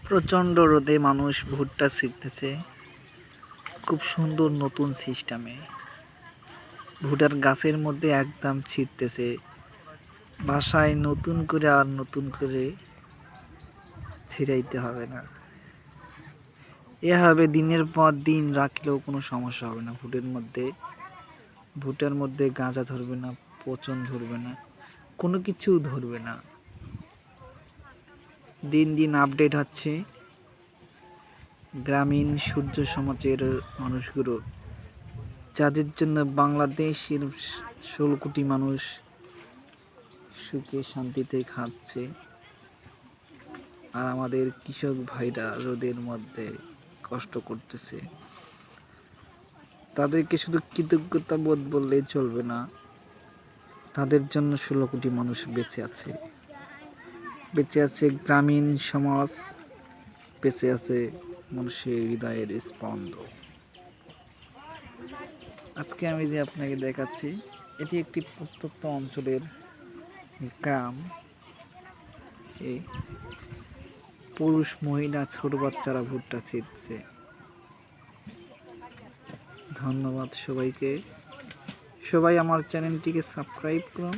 প্রচণ্ড রোদে মানুষ ভুট্টা ছিঁড়তেছে খুব সুন্দর নতুন সিস্টেমে। ভুট্টার গাছের মধ্যে একদম ছিঁড়তেছে, বাসায় নতুন করে আর নতুন করে ছিঁড়াইতে হবে না। এভাবে দিনের পর দিন রাখলেও কোনো সমস্যা হবে না। ভুট্টার মধ্যে গাঁজা ধরবে না, পচন ধরবে না, কোনো কিছু ধরবে না। দিন দিন আপডেট হচ্ছে। গ্রামীণ সূর্য সমাজের মানুষগুলো, যাদের জন্য বাংলাদেশের 16 কোটি মানুষ সুখে শান্তিতে খাচ্ছে, আর আমাদের কৃষক ভাইরা রোদের মধ্যে কষ্ট করতেছে, তাদেরকে শুধু কৃতজ্ঞতা বোধ বললেই চলবে না। তাদের জন্য 16 কোটি মানুষ বেঁচে আছে গ্রামীণ সমাজ, বেঁচে আছে মানুষের হৃদয়ের স্পন্দন। আজকে আমি যে আপনাকে দেখাচ্ছি, এটি একটি প্রত্যন্ত অঞ্চলের গ্রাম। এই পুরুষ মহিলা ছোট বাচ্চারা ভুট্টা ছিঁড়ছে। ধন্যবাদ সবাইকে। সবাই আমার চ্যানেলটিকে সাবস্ক্রাইব করুন,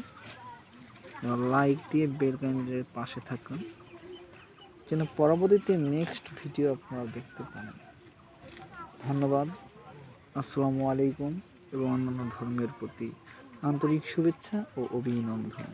লাইক দিয়ে বেল আইকনের পাশে থাকুন, যেন পরবর্তীতে নেক্সট ভিডিও আপনারা দেখতে পান। ধন্যবাদ। আসসালামু আলাইকুম এবং অন্যান্য ধর্মের প্রতি আন্তরিক শুভেচ্ছা ও অভিনন্দন।